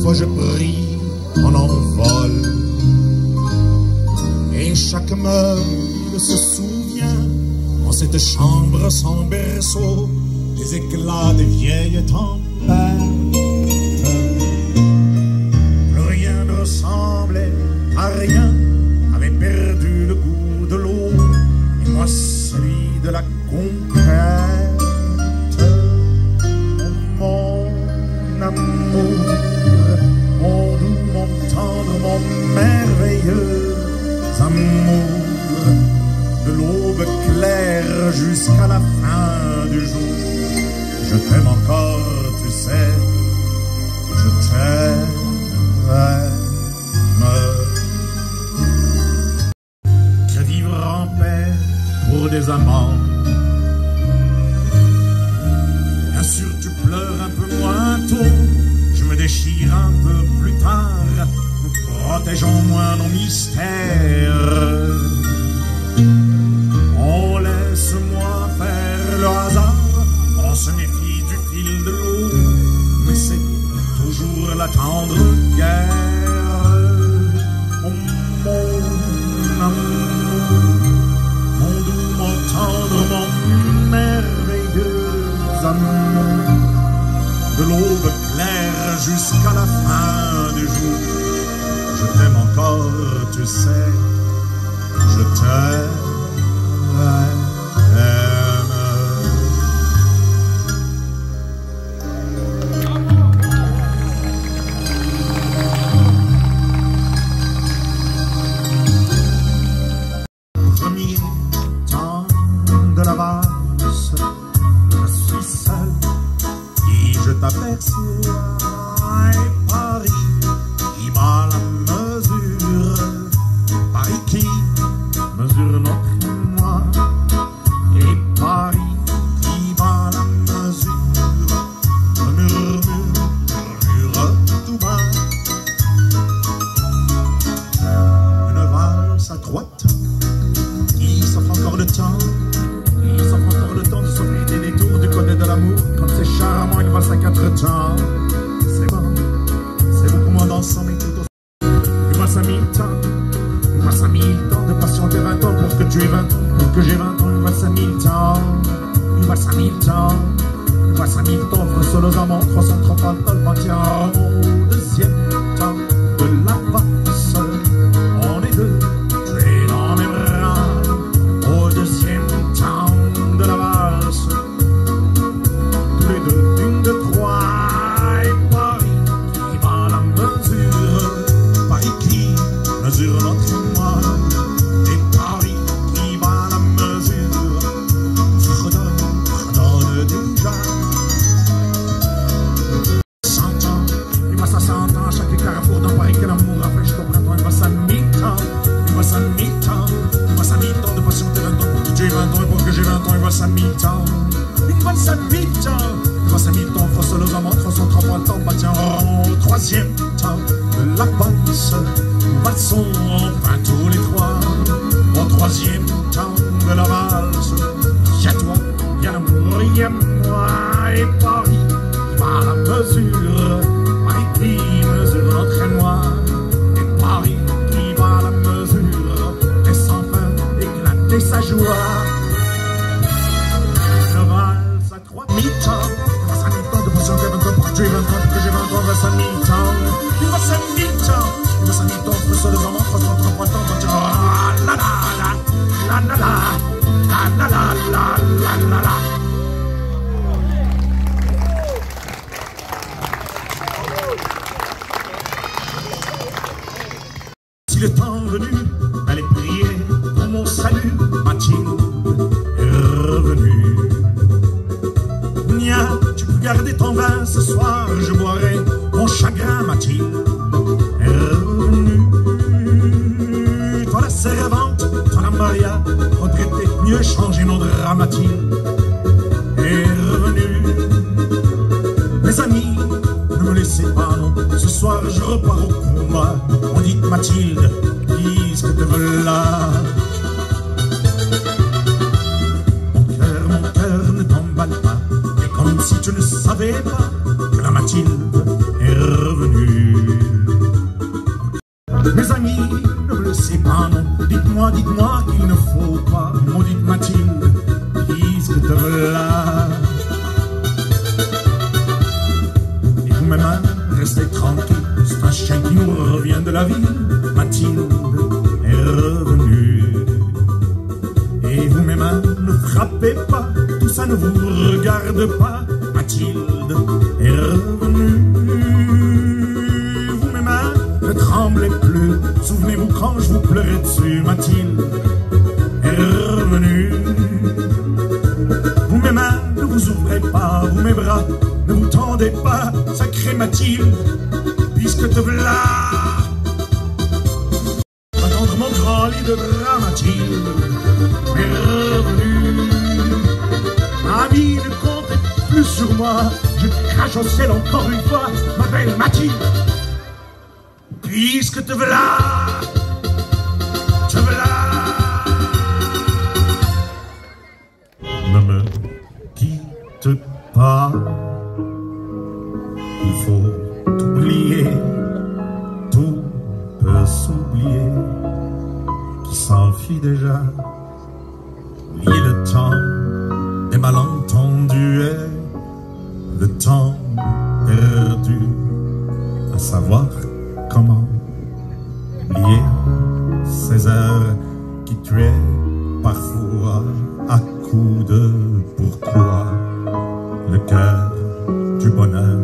fois je pris mon envol. Et chaque meuble se souvient, en cette chambre sans berceau, des éclats des vieilles tempêtes. Plus rien ne ressemblait à rien, avait perdu le goût de l'eau, et moi celui de la conquête. Mon amour, mon doux, mon tendre, mon merveilleux amour, de l'aube claire jusqu'à la fin du jour. Je t'aime encore, tu sais, je t'aime. Que vivre en paix pour des amants. Bien sûr tu pleures un peu moins tôt, je me déchire un peu plus tard, nous protégeons moins nos mystères. On laisse moins faire le hasard, on se méfie du fil de l'eau, mais c'est toujours la tendre guerre. Oh, mon amour, mon doux, mon tendre, mon merveilleux amour, de l'aube claire jusqu'à la fin du jour. Je t'aime encore, tu sais, je t'aime. Premier temps de la valse, je suis seul, et je t'aperçois, et Paris qui bat la mesure, Paris qui mesure notre moi, et Paris qui bat la mesure, murmure tout bas. Une valse à trois temps, qui s'offre encore le temps, qui s'offre encore le temps de s'offrir des détours du côté de l'amour, comme c'est charmant une valse à quatre temps. C'est bon, c'est beaucoup moins dansant, mais tout aussi. Une valse à 1000 temps, une valse à 1000 temps de patienter 20 ans pour que tu aies 20 ans, pour que j'ai 20 ans, une valse à 1000 temps, une valse à 1000 temps, une valse à 1000 temps, pour solo amants, 330 alcool, entière au deuxième temps de la valse. On est deux, tu es dans mes bras, au deuxième temps de la valse. Tous les deux, une, deux, trois, et Paris qui bat la mesure, Paris qui mesure notre moi, et Paris qui bat la mesure, redonne déjà 100 ans, il passe à 100 ans, chaque carrefour dans Paris que l'amour a fait, je comprends toi, il passe à 1000 ans, il passe à 1000 ans, il passe à 1000 ans de patienter 20 ans pour que tu aies 20 ans, et pour que j'ai 20 ans, il passe à 1000 ans, il passe à 1000 ans, il passe à 1000 ans, France le amants, 330 ans, tiens, au troisième temps de la valse, nous valsons enfin tous les trois, au troisième temps de la valse, y'a toi, y'a l'amour, y'a moi, et Paris qui bat la mesure, Paris qui mesure notre émoi, et Paris qui bat la mesure, et sans fin éclater sa joie. Une valse à 3000 temps, une valse à 1000 temps de patienter 20 ans pour que tu aies 20 ans, pour que j'ai 20 ans, une valse à 1000 temps, une valse à 1000 temps, une valse à 1000 temps, pour seuls amants, 330 ans, quand tu ah la la la la la la la la la la la. Si le temps venu d'aller prier pour mon salut, Mathilde est revenue. Nia, tu peux garder ton vin ce soir, je boirai mon chagrin, Mathilde est revenue. Toi la servante, toi la Maria, retraitée, mieux changer nos draps, Mathilde est revenue. Mes amis, ne me laissez pas, non, ce soir je repars au combat. On dit Mathilde, dis ce que te veux là. Mon cœur ne t'emballe pas, et comme si tu ne savais pas que la Mathilde est revenue. Mes amis, ne me laissez pas, non. Dites-moi qu'il ne faut pas. Maudite Mathilde, puisque te voilà. Et vous-même, restez tranquille. C'est un chien qui nous revient de la ville. Mathilde est revenue. Et vous-même, ne frappez pas. Tout ça ne vous regarde pas. Mathilde est revenue. Vous-même, ne tremblez plus. Souvenez-vous quand je vous pleurais dessus. Mathilde est revenue. Vous-même, ne vous ouvrez pas. Vous mes bras, ne vous tendez pas. Sacrée Mathilde, puisque te voilà. Va tendre mon grand lit de drap, Mathilde est revenue. Ma vie ne compte plus sur moi. Je crache au ciel encore une fois, ma belle Mathilde, puisque te voilà, te voilà. Ne me quitte pas, il faut oublier, tout peut s'oublier, qui s'enfuit déjà. Oublier le temps des malentendus et le temps perdu, à savoir comment oublier ces heures qui tuaient parfois à coups de pourquoi le cœur du bonheur.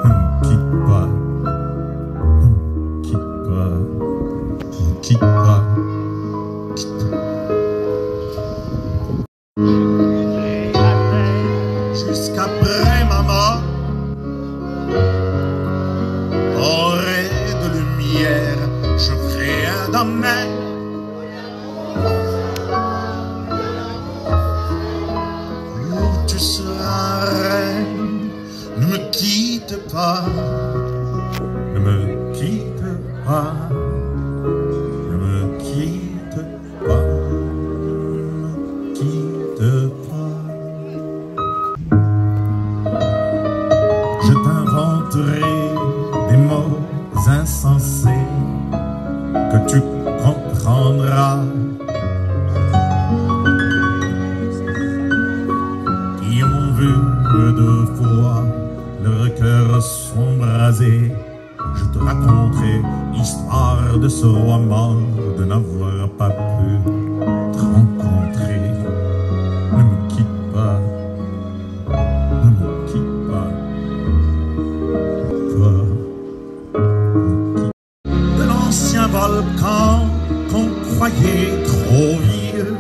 Ne me quitte pas, ne me quitte pas, ne me quitte pas. Jusqu'après ma mort, auprès de lumière, je ferai un domaine. Où tu seras reine, ne me quitte pas, ne me quitte pas, ne me quitte pas, ne me quitte pas. Je t'inventerai des mots insensés que tu comprendras, qui ont vu deux fois leur cœur s'embraser. Je te raconterai l'histoire de ce roi mort de n'avoir pas pu te rencontrer. Ne me quitte pas, ne me quitte pas. De l'ancien volcan qu'on croyait trop vieux,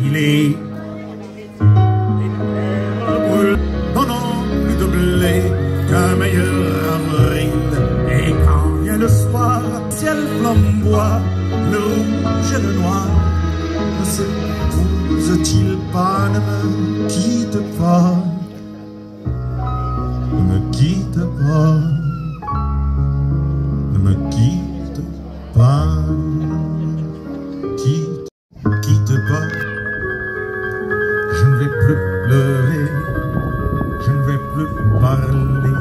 il est brûlé. Non, non, plus de blé qu'un meilleur avril. Et quand vient le soir, ciel flamboie, le rouge et le noir. Ne s'épouse-t-il pas? Ne me quitte pas, ne me quitte pas. Ne me quitte pas, quitte pas. Je ne vais plus pleurer, je ne vais plus parler.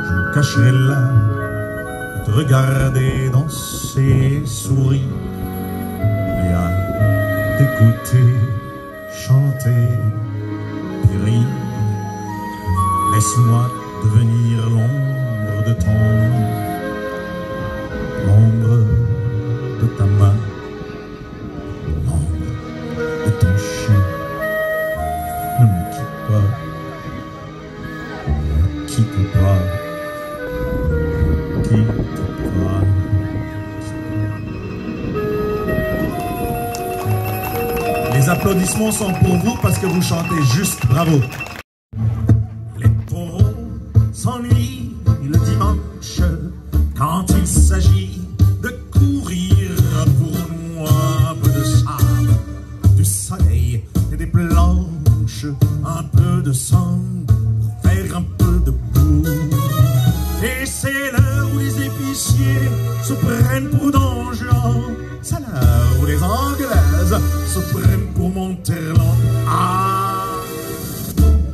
Je me cacherai là, te regarder danser, sourire, et à t'écouter, chanter, puis rire. Laisse-moi devenir l'ombre de ton nom, l'ombre de ta main, l'ombre de ton chien. Ne me quitte pas, ne me quitte pas, ne me quitte pas. Les applaudissements sont pour vous parce que vous chantez juste. Bravo. Les taureaux s'ennuient le dimanche quand il s'agit de courir pour nous un peu de sable, du soleil et des planches, un peu de sang pour faire un peu de boue. Et c'est l'heure où les épiciers se prennent pour Don Juan, c'est l'heure où les Anglaises se prennent pour Monterland. Ah,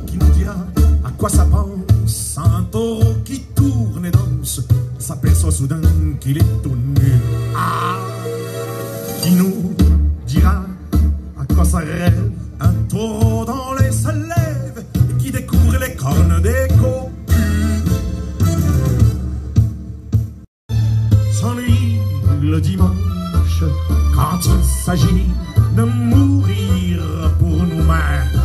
qui nous dira à quoi ça pense? Un taureau qui tourne et danse s'aperçoit soudain qu'il est tout nu. Ah, qui nous dira à quoi ça rêve? Un taureau dans les se lève et qui découvre les cornes des cocus. S'ennuie le dimanche quand il s'agit de mourir pour nous-mêmes.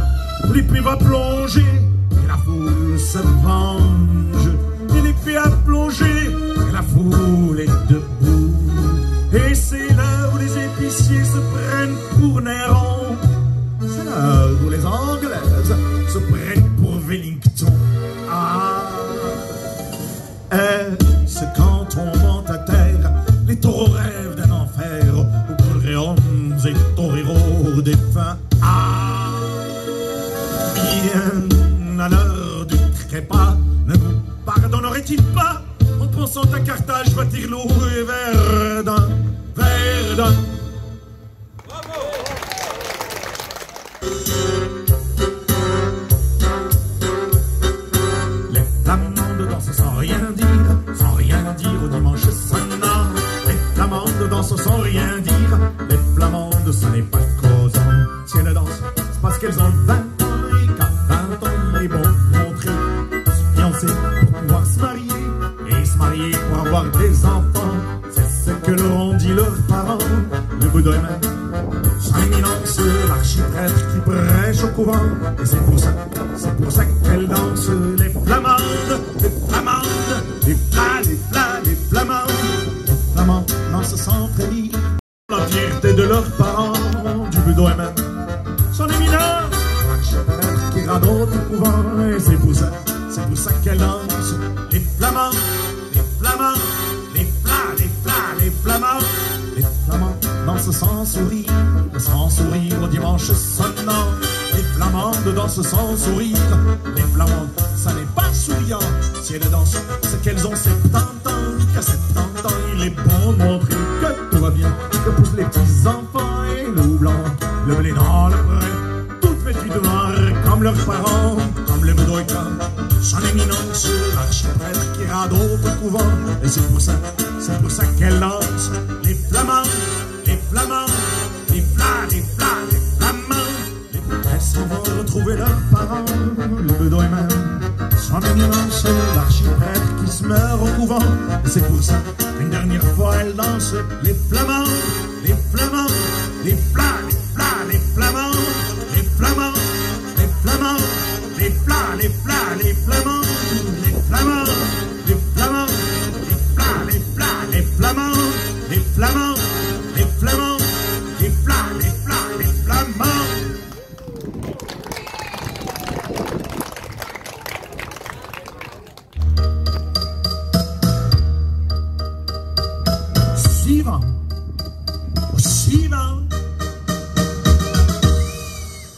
L'épée va plonger et la foule se venge. Et l'épée a plongé et la foule est debout. Et c'est là où les épiciers se prennent pour Néron. C'est là où les Anglaises se prennent pour Wellington. Ah, est-ce quand on monte à terre, les taureaux rêvent d'un enfer où couleraient hommes et toreros défunts. Ah, bien à l'heure du trépas, ne vous pardonnerait-il pas en pensant à Carthage, Waterloo et Verdun, Verdun. Les flamandes dansent sans rien dire au dimanche sonnant. Les flamandes dansent sans rien dire, les flamandes ça n'est pas causant. Si elles dansent, c'est parce qu'elles ont 20 ans et qu'à 20 ans il est bon de montrer se fiancer pour pouvoir se marier et se marier pour avoir des enfants. C'est ce que leur ont dit leurs parents. Le bout de même, son éminence, l'archiprêtre qui prêche au couvent. Et c'est pour ça qu'elles dansent, les flamandes, les flamandes, les flamandes. Les flamandes dansent sans frémir la fierté de leurs parents. Du bout de même, son éminence, l'archiprêtre qui radote au couvent. Et c'est pour ça qu'elles dansent, les flamandes, les flamandes, les flamandes. Les flamands dansent sans sourire au dimanche sonnant. Les flamandes dansent sans sourire, les flamandes, ça n'est pas souriant. Si elles dansent, c'est qu'elles ont 70 ans, qu'à 70 ans, il est bon de montrer que tout va bien, que poussent les petits enfants et nous blancs, le blé dans le pré, toutes vêtues de noir, comme leurs parents, comme les bedoïkas. Son éminence, l'archiprêtre qui radote au couvent. Et c'est pour ça qu'elle lance les flamands, les flamands, les flamands. Les prêtresses vont retrouver leurs parents, le bedeau et même son éminence, l'archiprêtre qui se meurt au couvent. Et c'est pour ça qu'une dernière fois elle danse les flamands, les flamands, les flamands, les flamands, les flamands, les flamands, les flamands, les flamands, les flamands, les flamands, les flamands, les flamands, les flamands, les flamands, les flamands, les flamands. Suivant,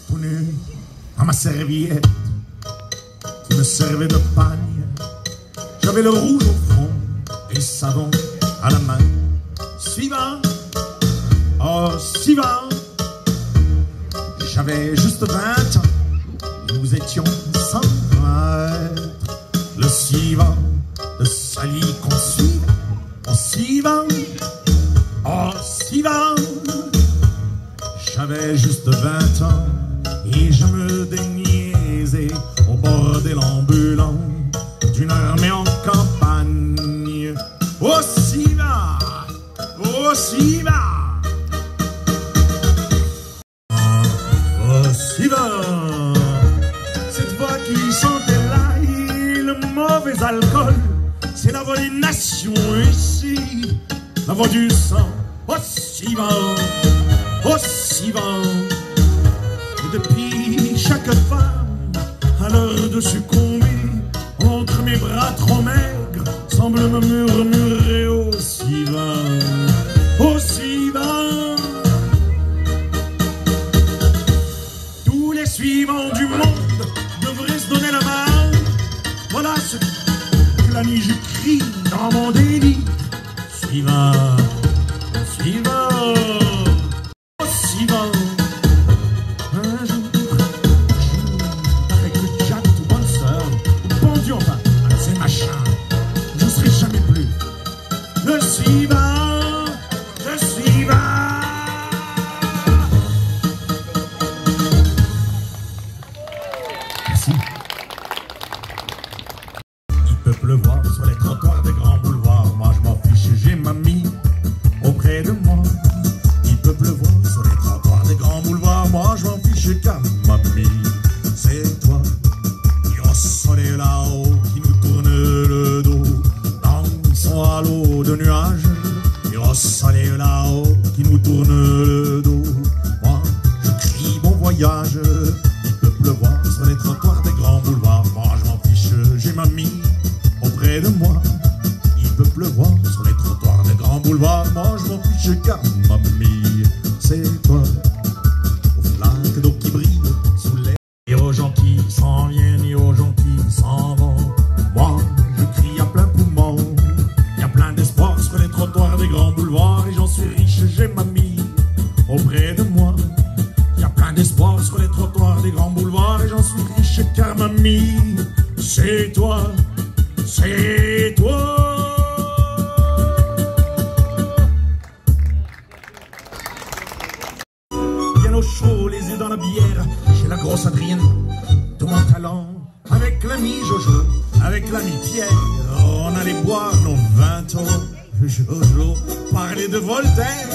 tout nu à ma serviette qui me servait de pagne. J'avais le rouge au front et le savon à la main. Suivant, oh suivant, j'avais juste 20 ans, nous étions 100 mètres. Le suivant, le sali qu'on suit, au suivant, oh suivant, j'avais juste 20 ans et je me déniaisais au bord de l'ambulant d'une armée en campagne. Oh suivant, oh suivant, oh suivant, cette voix qui sentait l'ail, le mauvais alcool, c'est la voix des nations ici, la voix du sang. Oh suivant, oh suivant. Et depuis chaque femme, à l'heure de succomber, entre mes bras trop maigres, semble me murmurer oh suivant, oh suivant. Tous les suivants du monde devraient se donner la main. Voilà ce que la nuit je crie dans mon délire. Suivant, suivant, suivant. Un jour, avec le Jack ou bonne sœur, pendu enfin à ces machins, je ne serai jamais plus le suivant. Merci. Il peut pleuvoir sur les trottoirs des grands boulevards. Moi je m'en fiche, j'ai mamie auprès de moi. Il peut pleuvoir sur les trottoirs des grands boulevards. Moi je m'en fiche car mamie, c'est toi. Et au soleil là-haut qui nous tourne le dos, dans son halo de nuages. Et au soleil là-haut qui nous tourne le dos, moi je crie bon voyage. Il peut pleuvoir sur les trottoirs des grands boulevards. Moi je m'en fiche, j'ai mamie auprès de moi. Il peut pleuvoir sur les trottoirs des grands boulevards. Moi je m'en fiche car mamie, c'est toi. Aux flaques d'eau qui brillent sous les... Et aux gens qui s'en viennent et aux gens qui s'en vont, moi je crie à plein poumon. Il y a plein d'espoir sur les trottoirs des grands boulevards. Et j'en suis riche, j'ai mamie auprès de moi. Il y a plein d'espoir sur les trottoirs des grands boulevards. Et j'en suis riche car mamie, c'est toi, c'est toi. Bien au chaud, les yeux dans la bière, j'ai la grosse Adrienne de mon talent. Avec l'ami Jojo, avec l'ami Pierre, on allait boire nos 20 ans. Jojo parlait de Voltaire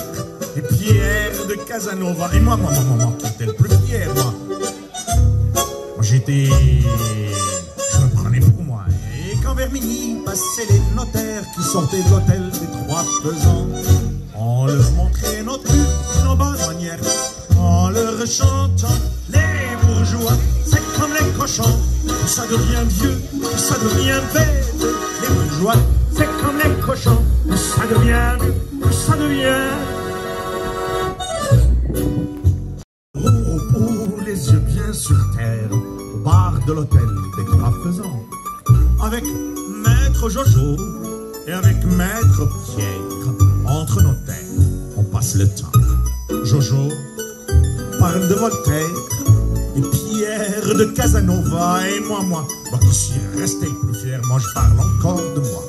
et Pierre de Casanova. Et moi, qui était le plus fier, moi j'étais... Je me prenais pour moi. Et quand vers minuit passaient les notaires qui sortaient de l'hôtel des Trois Pesants, on leur montrait nos bonnes manières, en leur chantant les bourgeois, c'est comme les cochons, ça devient vieux, ça devient bête. Les bourgeois, c'est comme les cochons, ça devient vieux, ça devient... Les yeux bien sur terre, au bar de l'hôtel des Trois Pesants, avec Maître Jojo et avec Maître Pierre, entre nos terres, on passe le temps. Jojo parle de Voltaire et Pierre de Casanova. Et moi qui suis resté le plus fier, moi je parle encore de moi.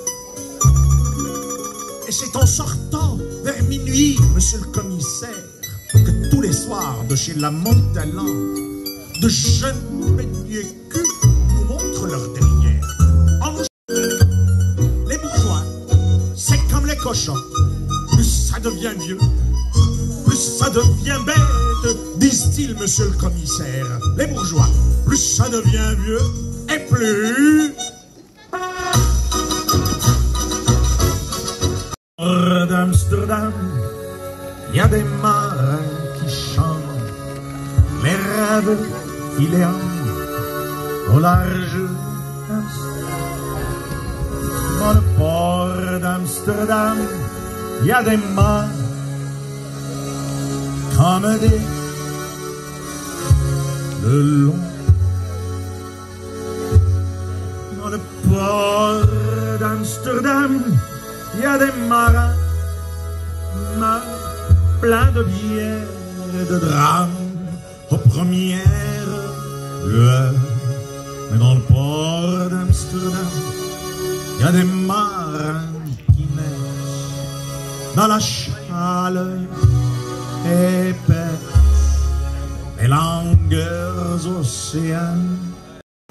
Et c'est en sortant vers minuit, monsieur le commissaire, que tous les soirs de chez la Montalan, de jeunes beignets culs nous montrent leur derrière. Les bourgeois, c'est comme les cochons, plus ça devient vieux, plus ça devient bête, disent-ils, monsieur le commissaire. Les bourgeois, plus ça devient vieux, et plus... d'Amsterdam, il y a des marins qui chantent les rêves filéants au large dans le port d'Amsterdam. Il y a des mâts comme des le long dans le port d'Amsterdam. Il y a des marins plein de bière et de drames aux premières lueurs. Mais dans le port d'Amsterdam, il y a des marins qui naissent dans la chaleur épaisse des longueurs océanes.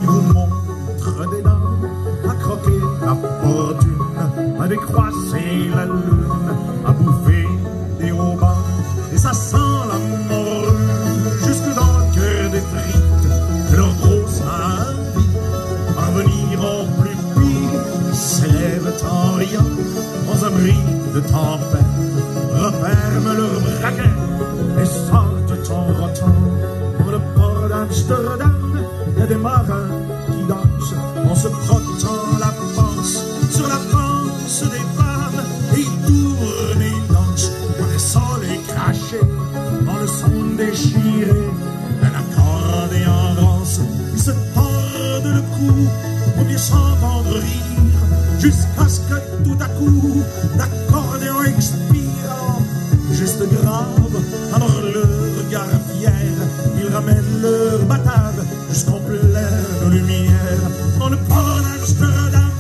Ils vous montrent des dents à croquer la fortune, à décroiser la lune, à bouffer des haubans. Et ça sent la morue jusque dans le cœur des frites de leur grosse envie. Parvenir au plus pire, s'élèvent en riant dans un bruit de tempête, referment leurs braquettes et sortent en rotant. Pour le port d'Amsterdam, il y a des marins qui dansent en se frottant la panse sur la panse des femmes. Et ils tournent et ils dansent dans les sols crachés, dans le son déchiré d'un accordéon rance. Ils se tordent le cou pour mieux s'entendre rire, jusqu'à ce que tout à coup l'accordéon expirant, juste grave, alors le regard fier, ils ramènent leur batave jusqu'en pleine lumière. Dans le port d'Amsterdam,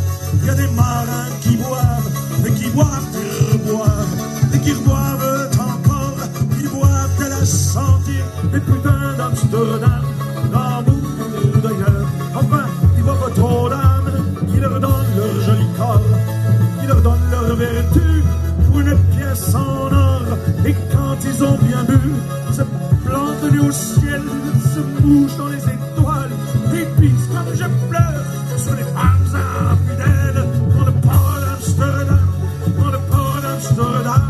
il y a des marins qui boivent, et qui boivent et reboivent, et qui reboivent encore, ils boivent à la sentir. Les putains d'Amsterdam, d'amour d'ailleurs, perdu pour une pièce en or. Et quand ils ont bien bu, se plantent nu au ciel, se mouchent dans les étoiles, et pissent comme je pleure sur les femmes infidèles dans le port d'Amsterdam, dans le port d'Amsterdam.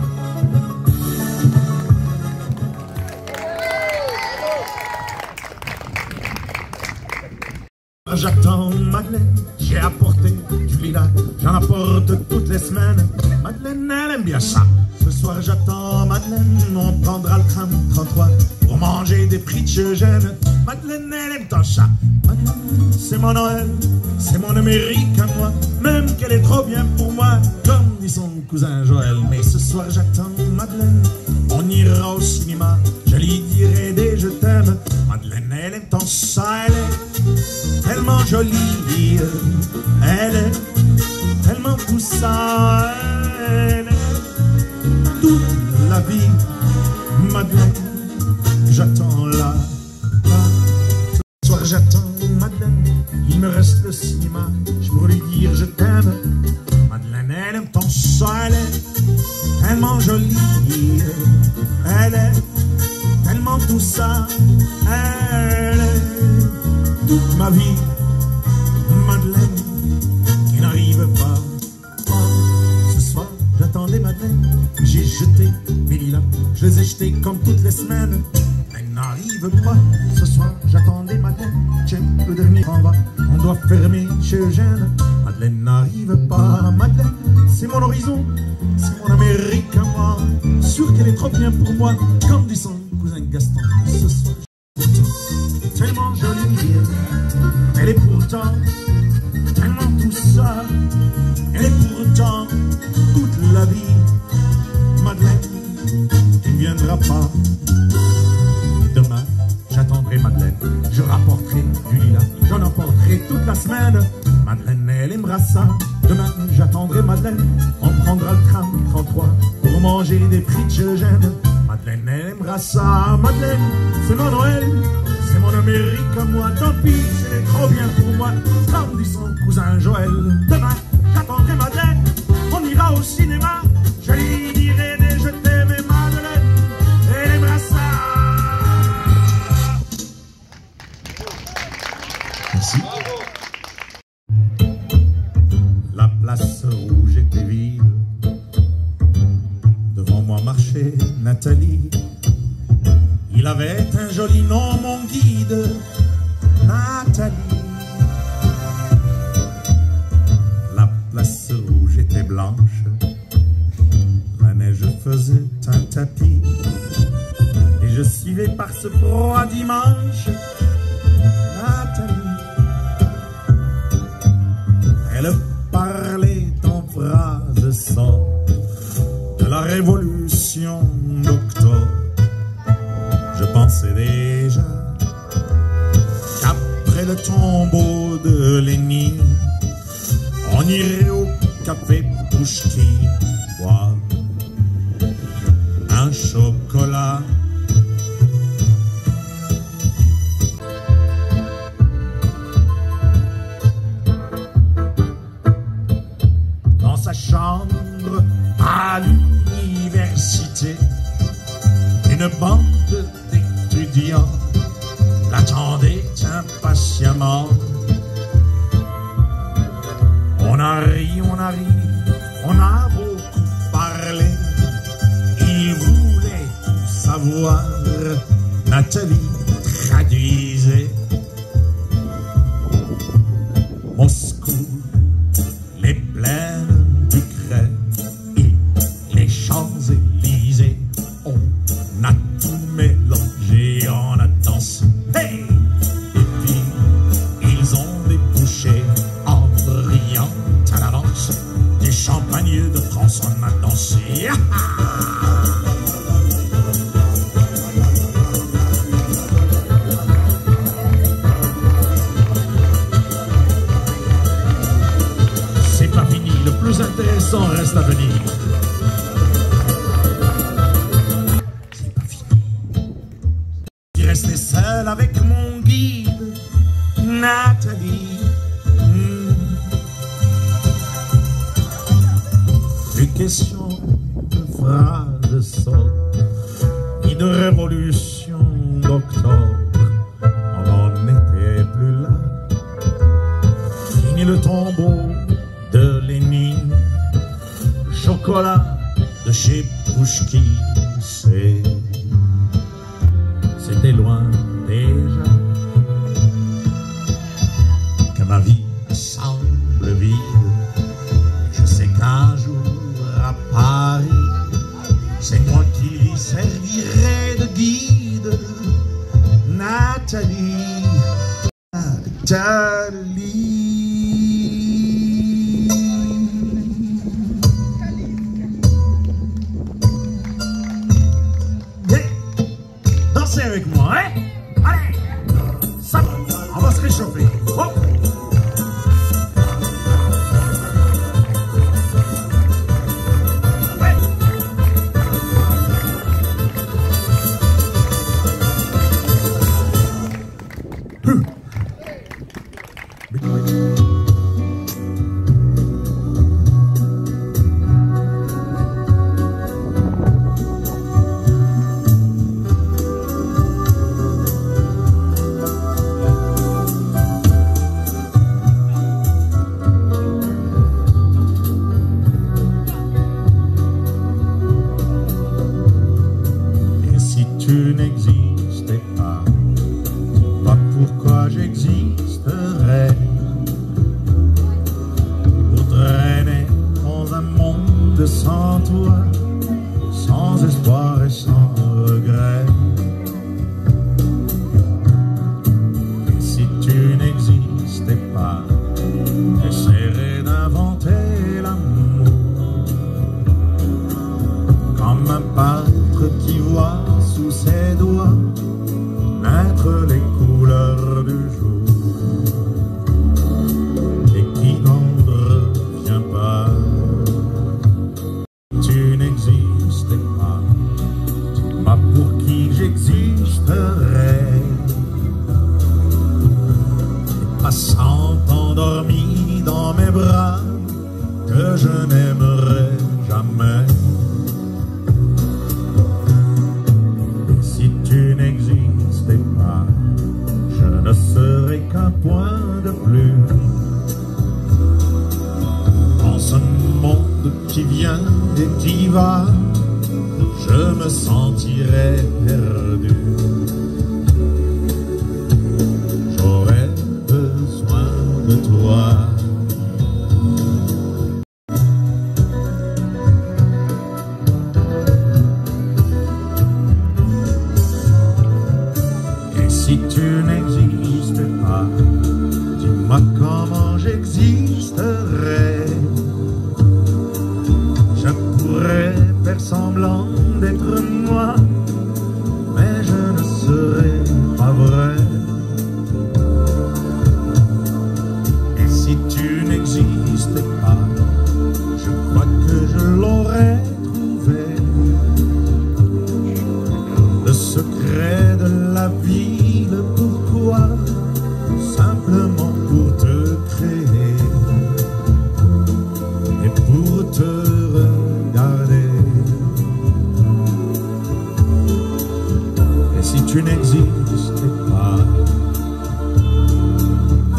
J'attends Madeleine, j'ai apporté du lilas, j'en apporte toutes les semaines. Madeleine, elle aime bien ça. Ce soir j'attends Madeleine, on prendra le tram 33 pour manger des frites Eugène. Madeleine, elle aime tant ça. Madeleine, c'est mon Noël, c'est mon Amérique à moi, même qu'elle est trop bien pour moi, comme dit son cousin Joël. Mais ce soir j'attends Madeleine, on ira au cinéma, je lui dirai des je t'aime. Madeleine, elle aime tant ça, elle est tellement jolie, elle est tellement tout ça, elle est toute la vie. Madeleine, j'attends là. Ce soir j'attends Madeleine, il me reste le cinéma, je pourrais lui dire je t'aime. Madeleine, elle aime tant ça, elle est tellement jolie, elle est tellement tout ça, elle est toute ma vie. Madeleine, qui n'arrive pas. Oh, ce soir, j'attendais Madeleine, j'ai jeté mes lilas, je les ai jetés comme toutes les semaines. Elle n'arrive pas. Ce soir, j'attendais Madeleine, tiens, le dernier en va, on doit fermer chez Eugène. Madeleine n'arrive pas. Madeleine, c'est mon horizon, c'est mon Amérique à moi, sûr qu'elle est trop bien pour moi, comme dit son cousin Gaston. Ce soir, tellement jolie, elle est pourtant tellement tout ça, elle est pourtant toute la vie. Madeleine, tu ne viendras pas. Demain, j'attendrai Madeleine, je rapporterai du lilas, j'en apporterai toute la semaine. Madeleine, elle aimera ça. Demain, j'attendrai Madeleine, on prendra le tram 33 pour manger des frites Eugène. Madeleine, elle aimera ça. Madeleine, c'est mon Noël, c'est mon Amérique à moi, tant pis, c'est trop bien pour moi, comme dit son cousin Joël. Demain, j'attendrai Madeleine, on ira au cinéma, je lui dirai des je t'aime. Et Madeleine, elle aimera ça. Merci. La place rouge était vide, devant moi marchait Nathalie. Il avait un joli nom, mon guide, Nathalie. La place rouge était blanche, la neige faisait un tapis, et je suivais par ce froid dimanche Nathalie. Elle parlait en phrases sans de la révolution d'octobre. Je pensais déjà qu'après le tombeau de Lénine, on irait au café Pouchki boire un chocolat. Dans sa chambre à l'université, une bande d'étudiants l'attendait impatiemment. On a ri, on a ri, on a beaucoup parlé. Il voulait tout savoir. Nathalie traduisait. Moscou, les plaines d'Ukraine et les Champs-Élysées. On a tout mélangé, on a dansé. Hey! Et puis, ils ont débouché en brillant à l'avance des champagnes de France, on a dansé. C'est pas fini, le plus intéressant reste à venir. Rester seul avec mon guide, Nathalie. Et question de phrase sort, ni de révolution d'octobre, on n'en était plus là. Fini le tombeau de Lénine, chocolat de chez Pouchki, c'était loin déjà que ma vie semble vide. Je sais qu'un jour à Paris, c'est moi qui lui servirai de guide. Nathalie, Nathalie. Dansez avec moi, hein? Allez, ça va, on va se réchauffer. Hop. Tu n'existais pas, dis-moi pourquoi j'existerais. Pour traîner dans un monde sans toi, sans espoir et sans regret. Et si tu n'existais pas, j'essaierais d'inventer l'amour, comme un peintre qui voit sous ses doigts naître les couleurs du jour et qui n'en revient pas. Tu n'existais pas, dis-moi pour qui j'existerais. Les passants endormis dans mes bras que je n'aimerais jamais. Je ne serai qu'un point de plus dans ce monde qui vient et qui va. Je me sentirai perdu. J'aurais besoin de toi. Si tu n'existais pas, dis-moi comment j'existerais. Je pourrais faire semblant d'être moi, mais je ne serais pas vrai. Et si tu n'existais pas, je crois que je l'aurais trouvé. Le secret de la vie. Pourquoi? Simplement pour te créer et pour te regarder. Et si tu n'existais pas,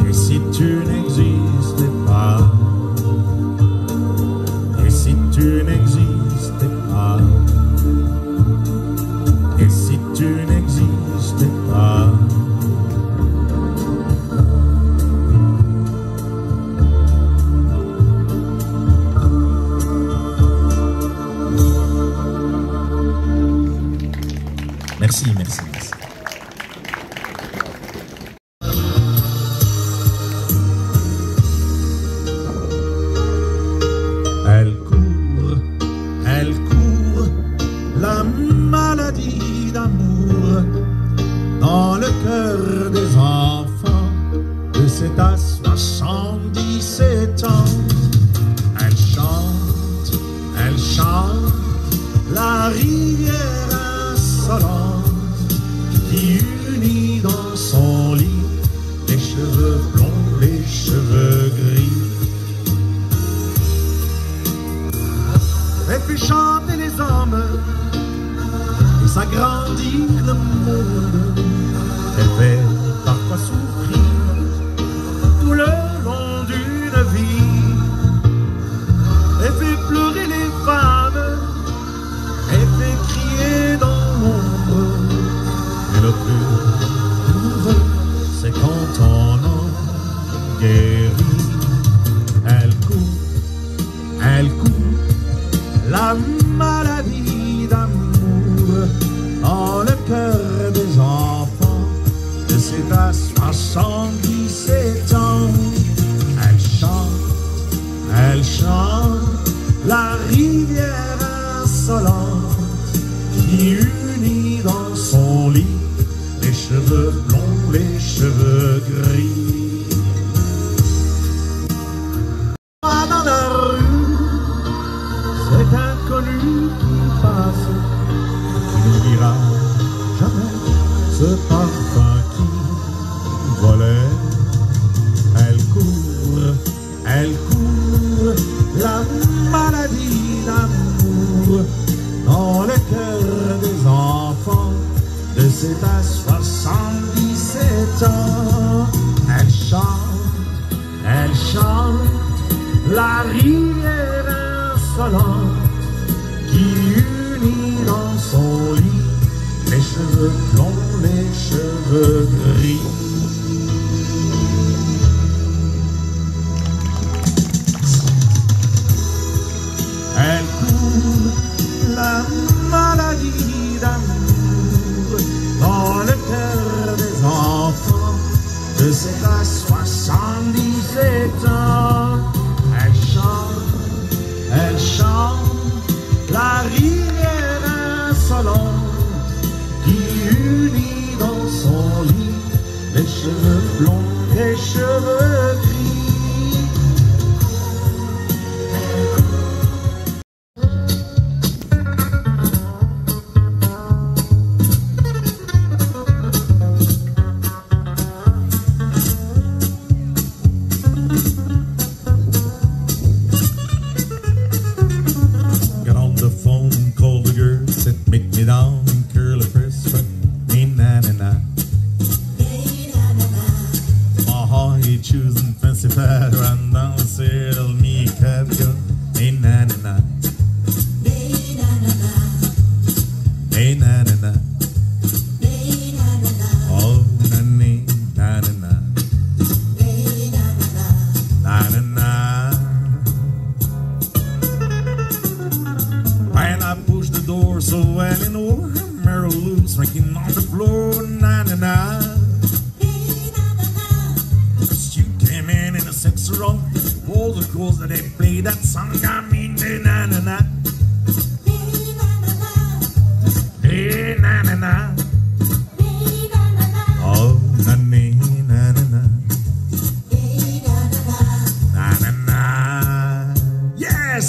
et si tu n'existais pas, et si tu n'existais pas, et si tu n'existais pas. Merci, merci, merci. Elle court, la maladie d'amour dans le cœur des enfants de 7 à 77 ans. Elle chante la rivière insolente qui unit dans son lit les cheveux blonds, les cheveux gris. grandir le monde. Elle fait parfois souffrir tout le long d'une vie. Elle fait pleurer les femmes, elle fait crier dans l'ombre. Et le plus douloureux, c'est quand on en guérit. Elle court la maladie d'amour dans le cœur des enfants de 7 à 77 ans. Elle chante la rivière insolente qui unit dans son lit les cheveux blonds, les cheveux gris. Dans la rue, cet inconnu qui passe, il n'oubliera jamais ce parfum qui volait. Elle court la maladie d'amour dans le cœur des enfants de 7 à 77 ans. Elle chante la rivière insolente qui unit dans son lit les cheveux blonds, les cheveux gris. Elle court la maladie d'amour dans le cœur des enfants de 7 à 77 ans. Elle chante la rivière insolente qui unit dans son lit les cheveux blonds, les cheveux gris.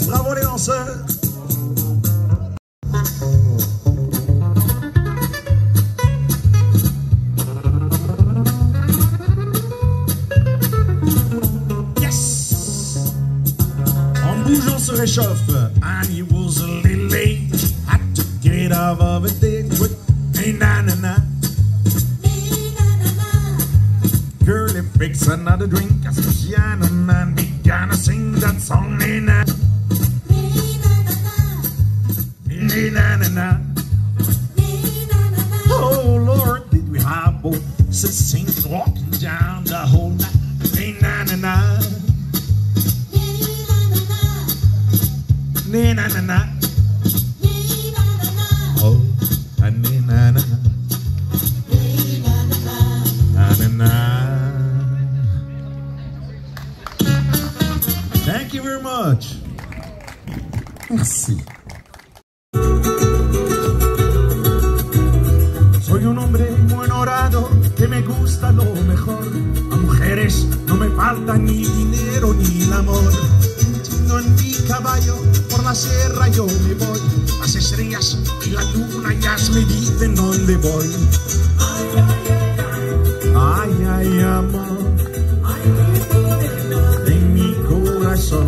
Bravo les danseurs! Yes! En bougeant on se réchauffe. And he was a little late, had to get out of a date with a na-na-na. Girlie fix another drink as the piano man began to sing that song. Na-na. Na-na-na. Oh Lord, did we have both sings walking down the whole night. Na-na-na. Na-na-na. Oh, na-na-na. Na-na-na. Thank you very much. Merci. Soy un hombre muy honorado que me gusta lo mejor. A mujeres no me falta ni dinero ni el amor. Montando en mi caballo por la sierra yo me voy. Las estrellas y la luna ya me dicen dónde voy. Ay, ay, ay, ay, ay, amor, de mi corazón.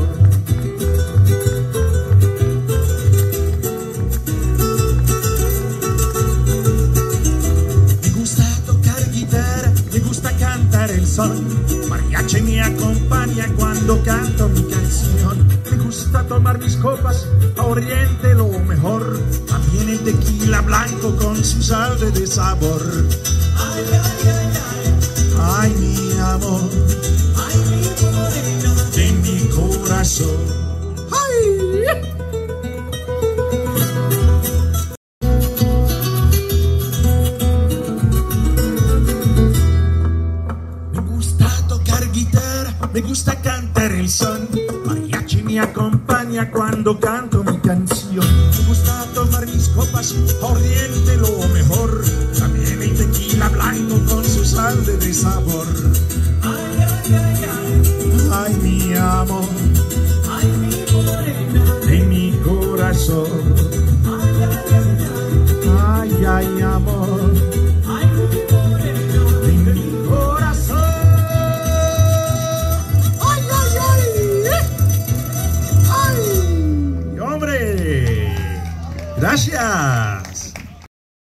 Mariachi me acompaña cuando canto mi canción. Me gusta tomar mis copas, a Oriente lo mejor. También el tequila blanco con su salve de sabor. Ay, ay, ay, ay. Ay, mi amor. Ay, mi morena. De mi corazón. Ay. Me gusta cantar el son, mariachi me acompaña cuando canto mi canción. Me gusta tomar mis copas, Oriente lo mejor. También el tequila blanco con su salve de sabor. Ay, ay, ay, ay. Ay, mi amor. Ay, mi morena. De mi corazón. Ay, ay, ay, ay. Ay, ay, amor. Ay, mi morena. De mi corazón. Gracias.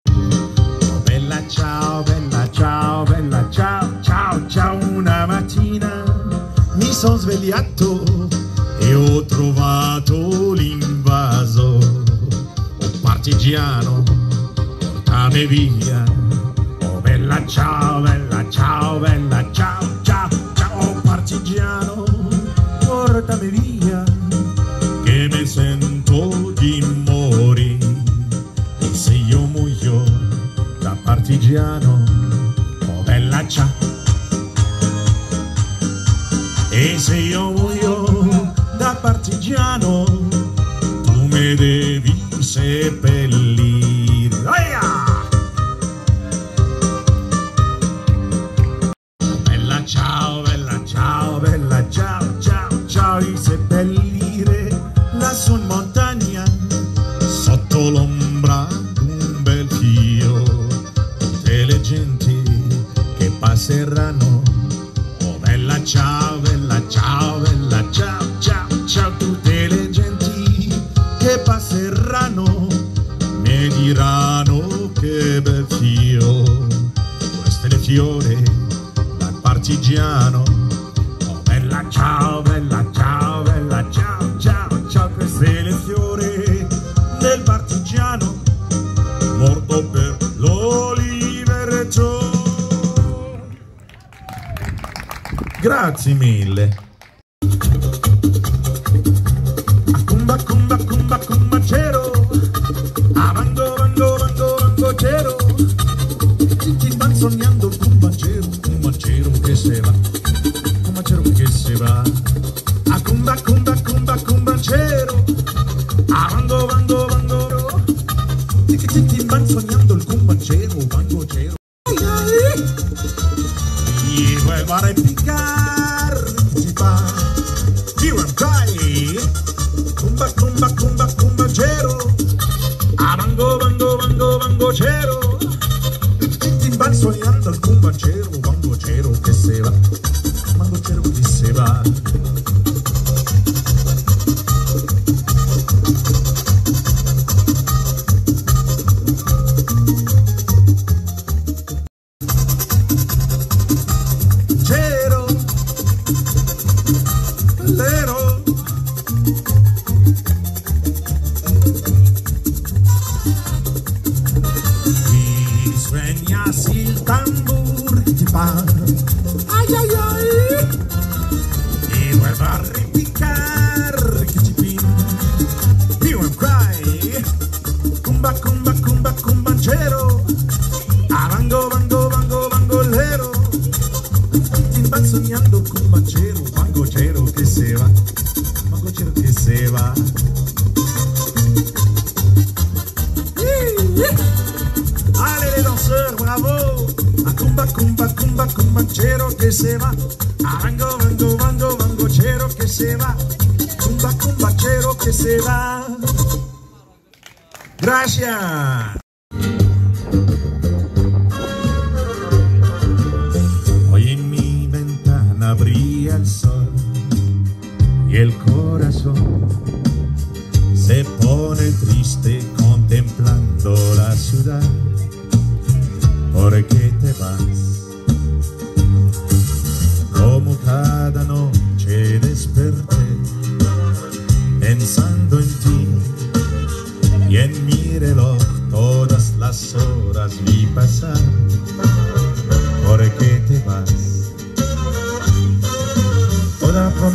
Oh, bella ciao, bella ciao, bella ciao, ciao, ciao. Una mattina mi sono svegliato e ho trovato l'invaso. Oh partigiano, portami via. Oh bella ciao, bella ciao, bella ciao, ciao, ciao. Oh partigiano, portami via, che mi sento di morire. Se io muoio da partigiano, oh bella ciao. E se io muoio da partigiano, tu mi devi seppellire. Oh bella ciao, bella ciao, bella ciao, ciao, ciao. E seppellire lassù in montagna, sotto l'ombra un bel fio, tutte le genti che passeranno. Oh bella ciao, bella ciao, bella ciao, ciao, ciao. Tutte le genti che passeranno mi diranno che bel fio. Questo è il fiore dal partigiano. Oh bella ciao, bella ciao, bella ciao, ciao, ciao. Questo è il fiore del partigiano morto per l'oliveretto. Grazie mille. Acumba, cumba, cumba, cumbacero. Avango, vango, vango, vangocero. Tutti van sognando il cumbacero che se va, cumbacero che se va. Acumba, cumba, cumba, cumbacero. Avango, vango, vango. Tutti van sognando il cumbacero, vangocero. Y vuelvo a repicar, si va. Here I'm crying. Cumba, cumba, cumba, cumbacero. Avango, vango, vango, vangocero. Tutti van sognando il cumbacero, vangocero che se va, vangocero che se va. Il tambur ti fa, ay ay ay, y vuelve a repicar, que chipín, you and cry, cumba cumba cumba cumbanchero, abango bango bango bangolero, van soñando cumbanchero, bangochero que se va, bangochero que se va. Allez les danseurs, bravo! A cumba, cumba, cumba, cumbanchero que se va. A bango, bango, bango, bangochero que se va. Cumba, cumbachero que se va. Gracias. Hoy en mi ventana brilla el sol y el corazón se pone triste contemplando la ciudad. ¿Por qué te vas? ¿Cómo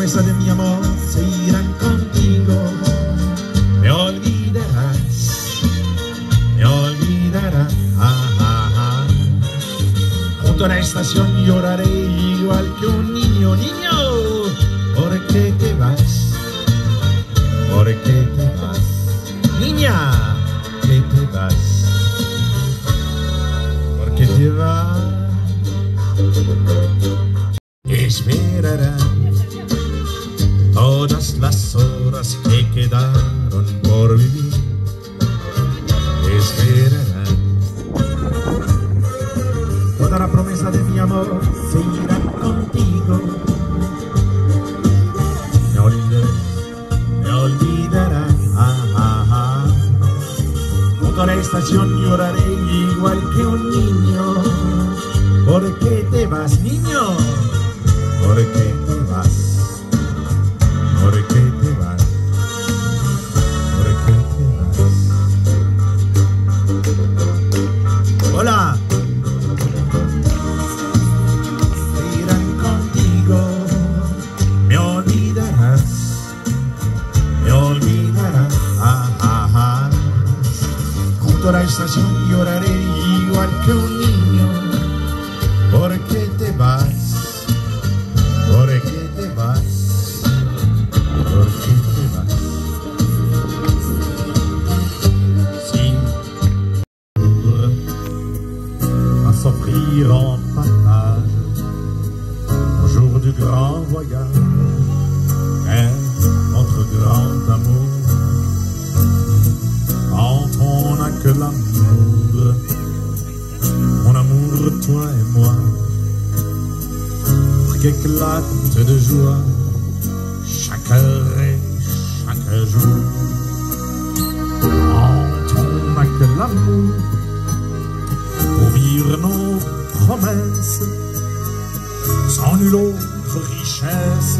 promesa de mi amor se irán contigo. Me olvidarás, junto a la estación lloraré igual que un niño, niño. ¿Por qué te vas? ¿Por qué te vas? Niña, ¿qué te vas? ¿Por qué te vas? Esperará todas las horas que quedaron por vivir. Esperará. Toda la promesa de mi amor se irá contigo. Me olvidará. Junto a la estación lloraré igual que un niño. ¿Por qué te vas, niño? ¿Por qué te vas? ¿Por qué te vas? ¿Por qué te vas? Hola. Irán contigo. Me olvidarás. Me olvidarás. Junto a la estación lloraré igual que un niño. ¿Por qué te vas? ¿Por qué te vas? ¿Por qué te vas? Si à s'offrir en partage au jour du grand voyage est notre grand amour. Quand on n'a que l'amour, mon amour, toi et moi, pour qu'éclate de joie chaque heure et chaque jour. Quand on n'a que l'amour pour vivre nos promesses, sans nulle autre richesse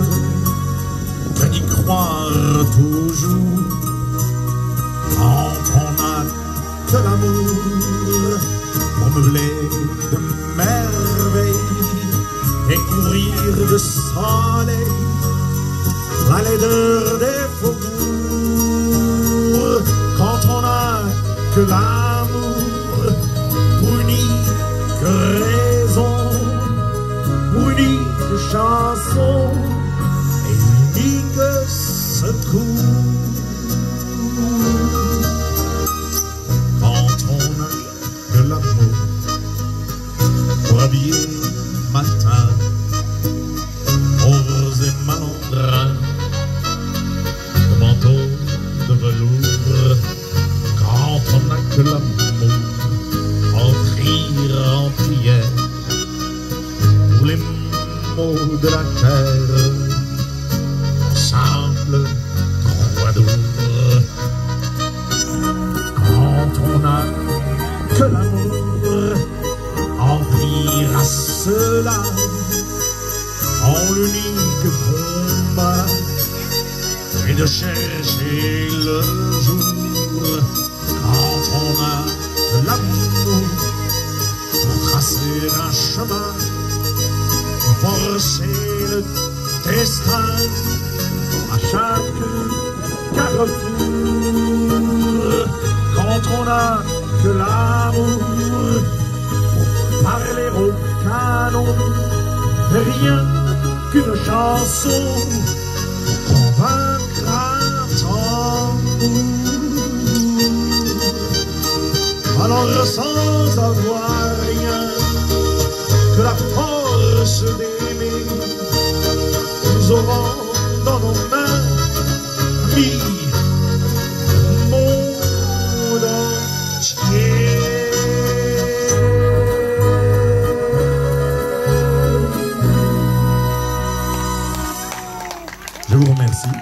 que d'y croire toujours. Quand on n'a que l'amour pour meubler de merveilles et courir de soleil la laideur des faubourgs. Quand on n'a que l'amour pour unique raison, pour unique chanson et unique secours. Quand on n'a que l'amour pour habiller matin pauvres et malandrins de manteaux de velours. Quand on n'a que l'amour en prière, en prière pour les maux de la terre, en simple troubadour. Quand on n'a que l'amour en prière à cela, en l'unique combat et de chercher le jour. Quand on a de l'amour pour tracer un chemin, forcer le destin à chaque carrefour. Quand on a que l'amour pour parler au canon, rien qu'une chanson pour convaincre un tambour. Alors sans avoir rien que la force d'aimer, nous aurons dans nos mains mis le monde entier. Je vous remercie.